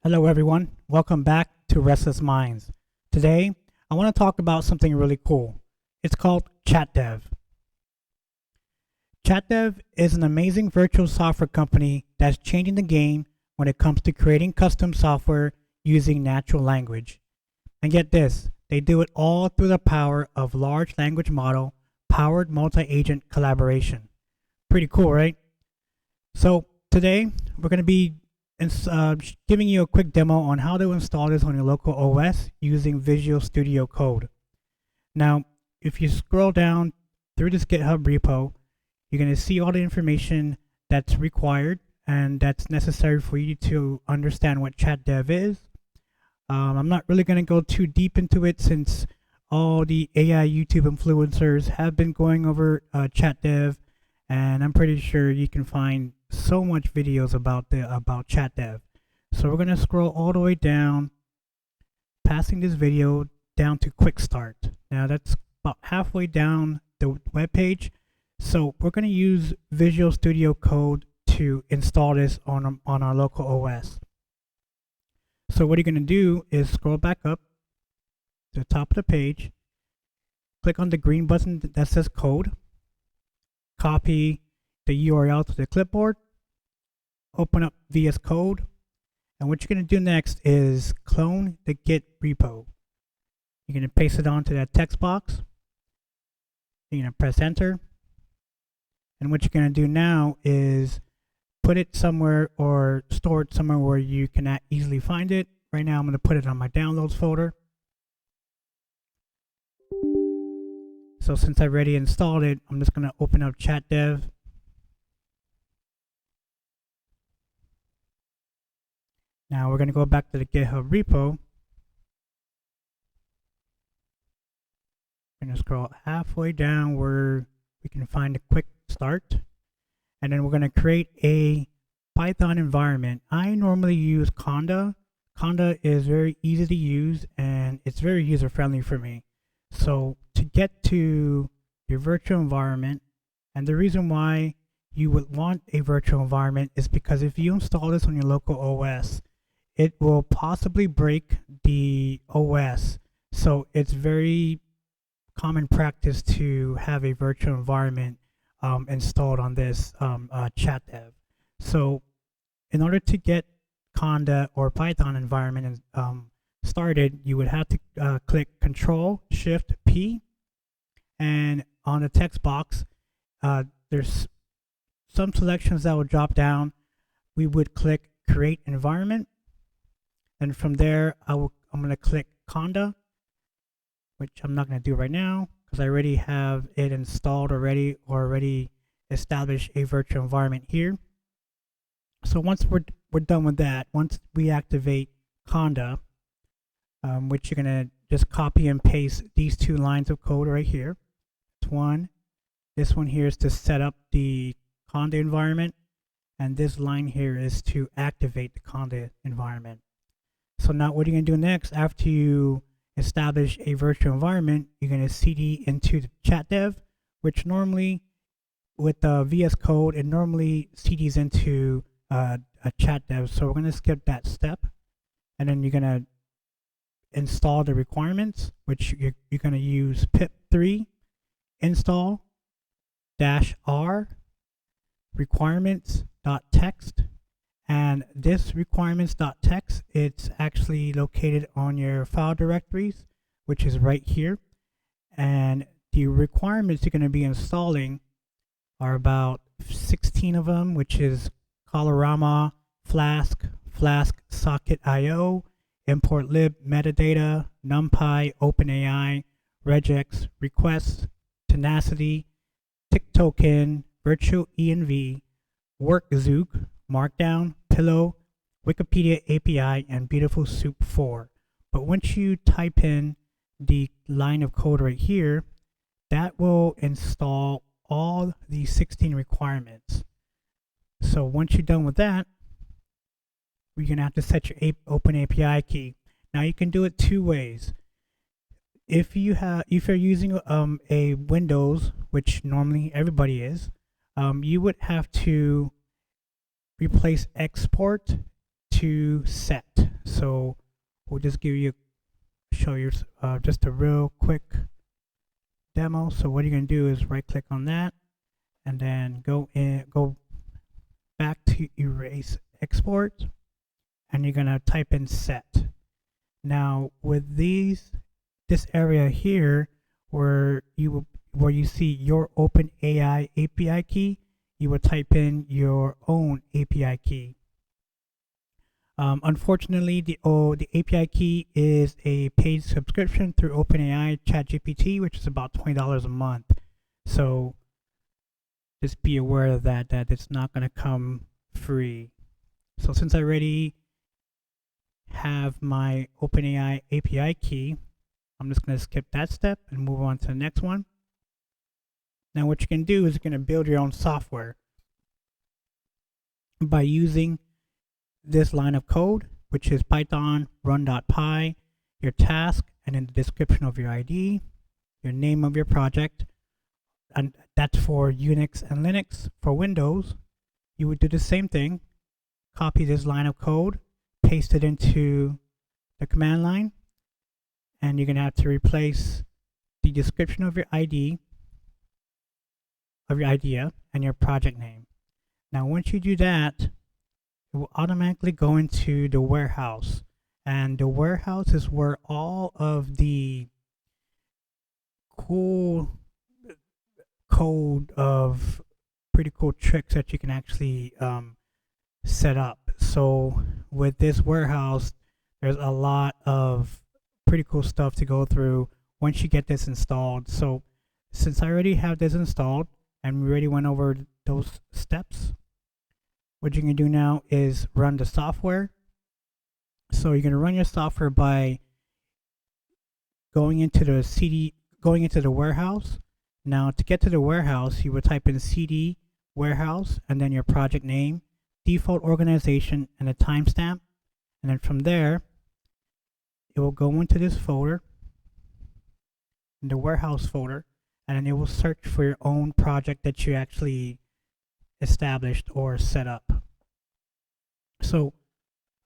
Hello everyone, welcome back to Restless Minds. Today, I want to talk about something really cool. It's called ChatDev. ChatDev is an amazing virtual software company that's changing the game when it comes to creating custom software using natural language. And get this, they do it all through the power of large language model powered multi-agent collaboration. Pretty cool, right? So today, we're going to be giving you a quick demo on how to install this on your local OS using Visual Studio Code. Now, if you scroll down through this GitHub repo, you're going to see all the information that's required and that's necessary for you to understand what ChatDev is. I'm not really going to go too deep into it since all the AI YouTube influencers have been going over ChatDev, and I'm pretty sure you can find so much videos about ChatDev. So we're going to scroll all the way down, passing this video down to Quick Start. Now that's about halfway down the web page. So we're going to use Visual Studio Code to install this on our local OS. So what you're going to do is scroll back up to the top of the page, click on the green button that says Code, copy the URL to the clipboard, open up VS Code, and what you're going to do next is clone the Git repo. You're going to paste it onto that text box. You're going to press enter, and what you're going to do now is put it somewhere or store it somewhere where you can easily find it. Right now I'm going to put it on my downloads folder. So since I already installed it, I'm just going to open up ChatDev. Now we're going to go back to the GitHub repo. We're going to scroll halfway down where we can find a quick start. And then we're going to create a Python environment. I normally use Conda. Conda is very easy to use and it's very user friendly for me. So to get to your virtual environment, and the reason why you would want a virtual environment is because if you install this on your local OS, it will possibly break the OS. So it's very common practice to have a virtual environment installed on this ChatDev. So in order to get Conda or Python environment started, you would have to click Control-Shift-P, and on the text box, there's some selections that will drop down. We would click Create Environment, and from there, I'm going to click Conda, which I'm not going to do right now because I already have it installed or already established a virtual environment here. So once we're done with that, once we activate Conda, which you're going to just copy and paste these two lines of code right here. This one here is to set up the Conda environment, and this line here is to activate the Conda environment. So now what you're going to do next, after you establish a virtual environment, you're going to CD into the ChatDev, which normally with VS Code, it normally CDs into a ChatDev. So we're going to skip that step, and then you're going to install the requirements, which you're going to use pip3 install -r requirements.txt. And this requirements.txt, it's actually located on your file directories, which is right here. And the requirements you're going to be installing are about 16 of them, which is Colorama, Flask, Flask Socket IO, import lib metadata, NumPy, OpenAI, regex, requests, tenacity, TickToken, virtual env, workzook, Markdown, Pillow, Wikipedia API, and Beautiful Soup 4. But once you type in the line of code right here, that will install all the 16 requirements. So once you're done with that, you're going to have to set your Open API key. Now you can do it two ways. If you're using a Windows, which normally everybody is, you would have to replace export to set. So we'll just show you just a real quick demo. So what you're going to do is right click on that and then go back to erase export, and you're going to type in set. Now with this area here where you see your OpenAI API key, you will type in your own API key. Unfortunately, the API key is a paid subscription through OpenAI ChatGPT, which is about $20 a month. So just be aware of that it's not going to come free. So since I already have my OpenAI API key, I'm just going to skip that step and move on to the next one. Now what you can do is you're going to build your own software by using this line of code, which is Python run.py, your task, and in the description of your ID, your name of your project, and that's for Unix and Linux. For Windows, you would do the same thing. Copy this line of code, paste it into the command line, and you're going to have to replace the description of your ID, of your idea, and your project name. Now once you do that, it will automatically go into the warehouse, and the warehouse is where all of the cool code of pretty cool tricks that you can actually set up. So with this warehouse, there's a lot of pretty cool stuff to go through once you get this installed. So since I already have this installed and we already went over those steps, what you can do now is run the software. So you're going to run your software by going into the warehouse. Now to get to the warehouse, you would type in cd warehouse and then your project name, default organization, and a timestamp. And then from there, it will go into this folder, in the warehouse folder, and then it will search for your own project that you actually established or set up. So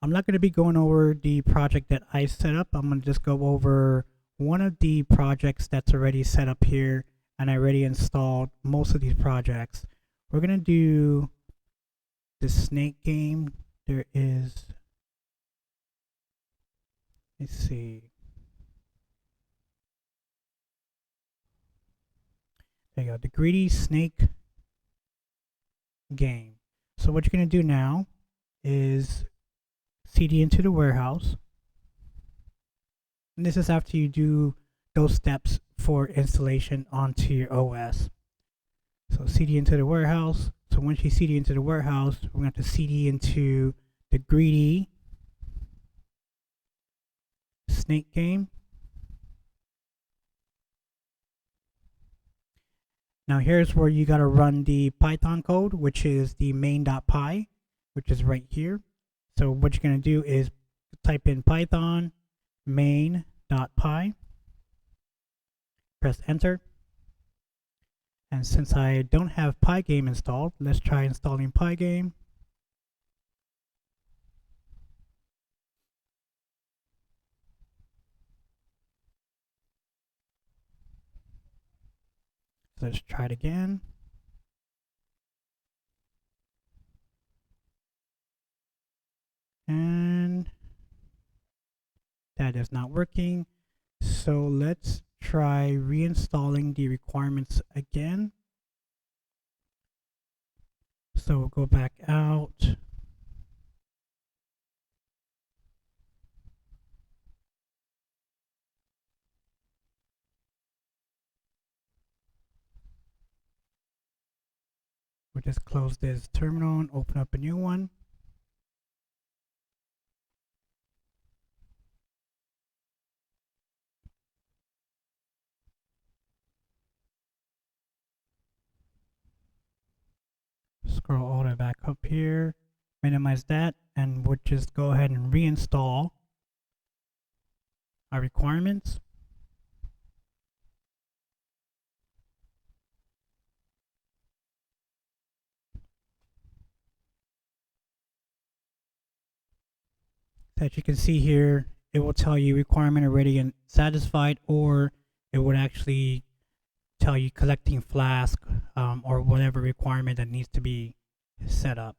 I'm not going to be going over the project that I set up. I'm going to just go over one of the projects that's already set up here, and I already installed most of these projects. We're going to do the snake game. There is, let's see. There you go, the greedy snake game. So what you're going to do now is cd into the warehouse. And this is after you do those steps for installation onto your OS. So cd into the warehouse. So once you cd into the warehouse, we're going to have to cd into the greedy snake game. Now here's where you got to run the Python code, which is the main.py, which is right here. So what you're going to do is type in Python main.py, press enter. And since I don't have Pygame installed, let's try installing Pygame. So let's try it again. And that is not working. So let's try reinstalling the requirements again. So we'll go back out. We'll just close this terminal and open up a new one. Scroll all the way back up here, minimize that, and we'll just go ahead and reinstall our requirements. that you can see here, it will tell you requirement already and satisfied, or it would actually tell you collecting flask, or whatever requirement that needs to be set up.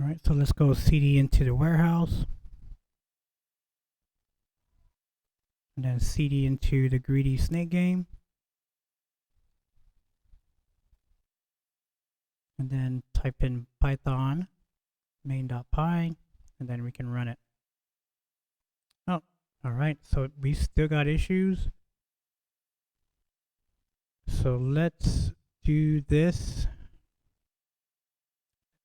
All right, so let's go cd into the warehouse, and then cd into the greedy snake game, and then type in python main.py, and then we can run it. Oh, all right, so we still got issues. So let's do this.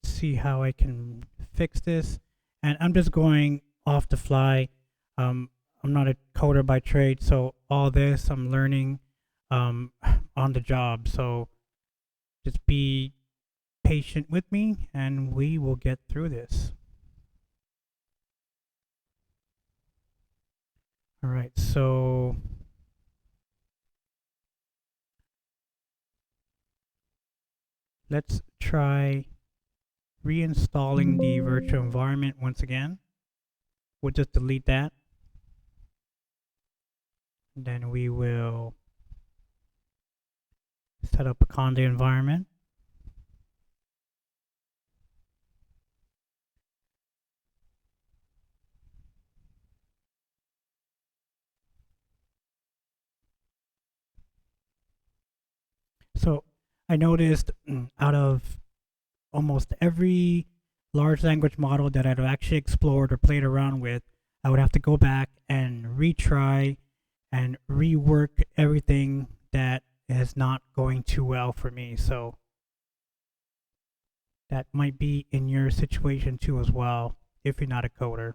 See how I can fix this. And I'm just going off the fly. I'm not a coder by trade, so all this I'm learning on the job. So just be patient with me and we will get through this. All right, so let's try reinstalling the virtual environment once again. We'll just delete that. And then we will set up a Conda environment. So I noticed out of almost every large language model that I've actually explored or played around with, I would have to go back and retry and rework everything that is not going too well for me. So that might be in your situation too as well, if you're not a coder.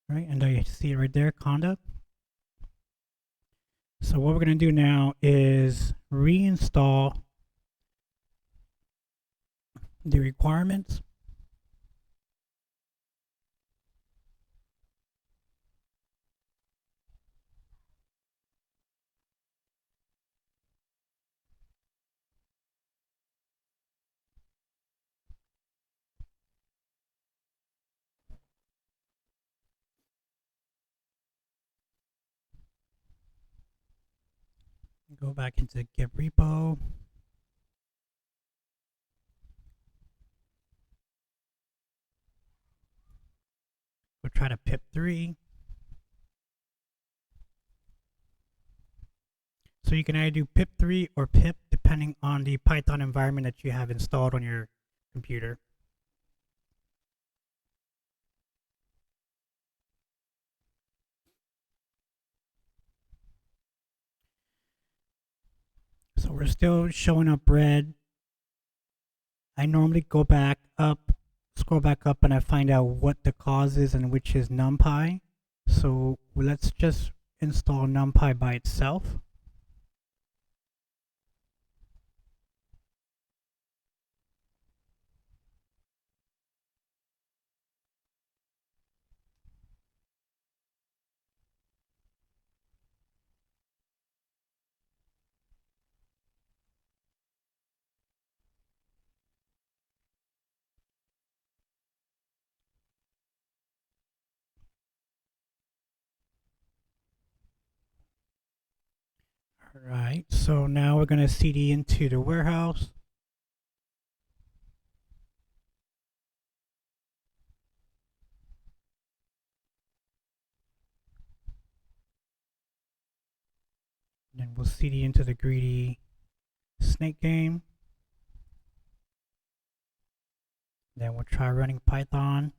Right, and I see it right there, Conda. So what we're going to do now is reinstall the requirements. Go back into the Git repo. We'll try to pip3. So you can either do pip3 or pip depending on the Python environment that you have installed on your computer. So we're still showing up red. I normally go back up, scroll back up, and I find out what the cause is, and which is NumPy. So let's just install NumPy by itself. All right, so now we're going to cd into the warehouse. And then we'll cd into the greedy snake game. Then we'll try running Python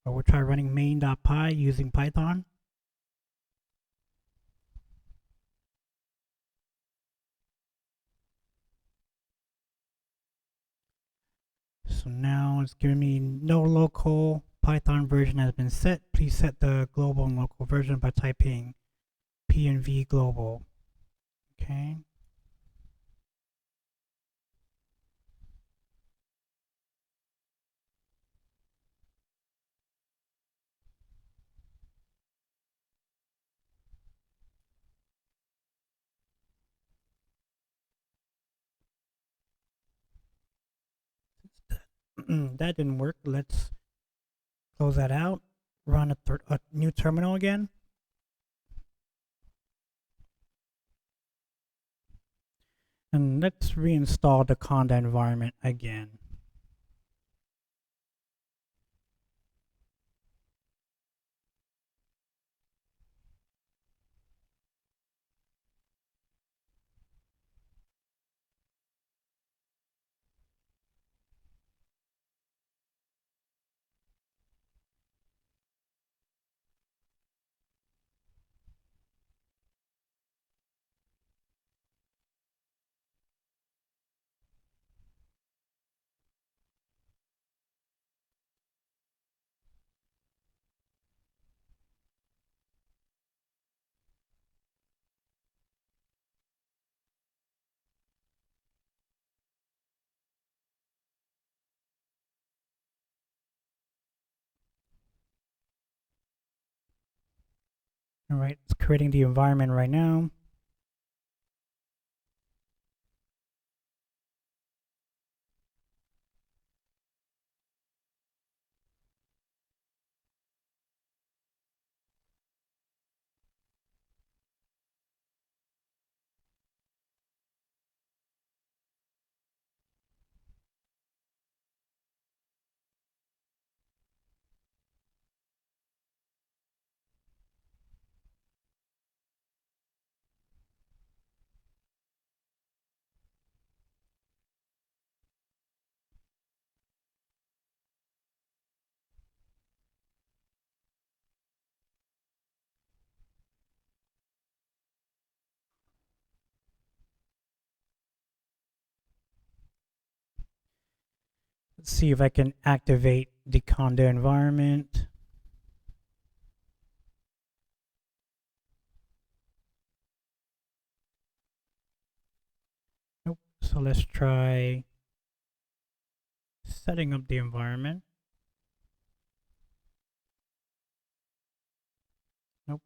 So we'll try running main.py using Python. So now it's giving me no local Python version has been set. Please set the global and local version by typing P and V global. Okay. That didn't work. Let's close that out. Run a new terminal again. And let's reinstall the Conda environment again. All right, it's creating the environment right now. Let's see if I can activate the Conda environment. Nope. So let's try setting up the environment. Nope.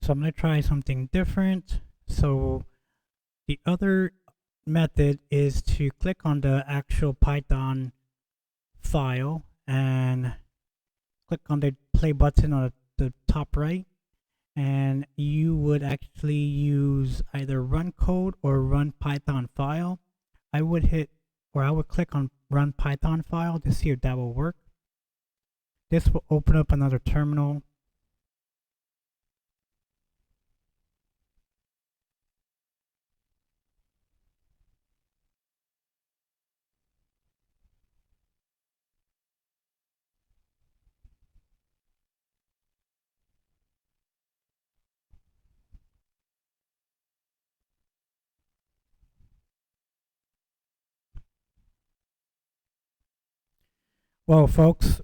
So I'm going to try something different. So the other method is to click on the actual Python file and click on the play button on the top right, and you would actually use either run code or run Python file. I would click on run Python file to see if that will work. This will open up another terminal. Well, folks,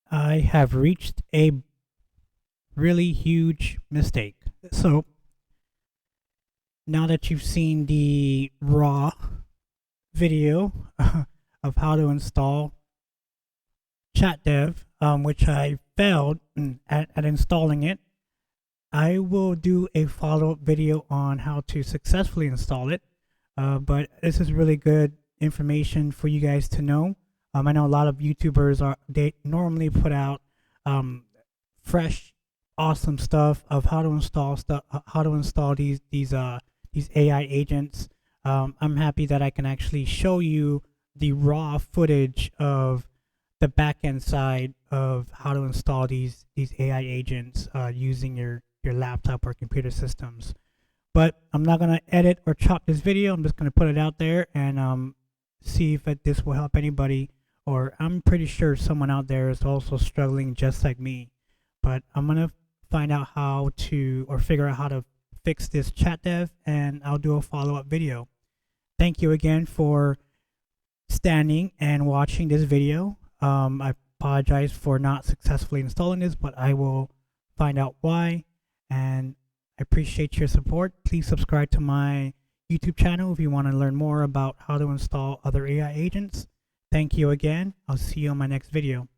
I have reached a really huge mistake. So now that you've seen the raw video of how to install ChatDev, which I failed at installing it, I will do a follow-up video on how to successfully install it. But this is really good information for you guys to know. I know a lot of YouTubers they normally put out fresh, awesome stuff of how to install these AI agents. I'm happy that I can actually show you the raw footage of the backend side of how to install these AI agents using your laptop or computer systems. But I'm not gonna edit or chop this video. I'm just gonna put it out there and see if this will help anybody. Or I'm pretty sure someone out there is also struggling just like me. But I'm gonna find out how to, or figure out how to fix this ChatDev, and I'll do a follow-up video. Thank you again for standing and watching this video. I apologize for not successfully installing this, but I will find out why. And I appreciate your support. Please subscribe to my YouTube channel if you want to learn more about how to install other AI agents. Thank you again. I'll see you on my next video.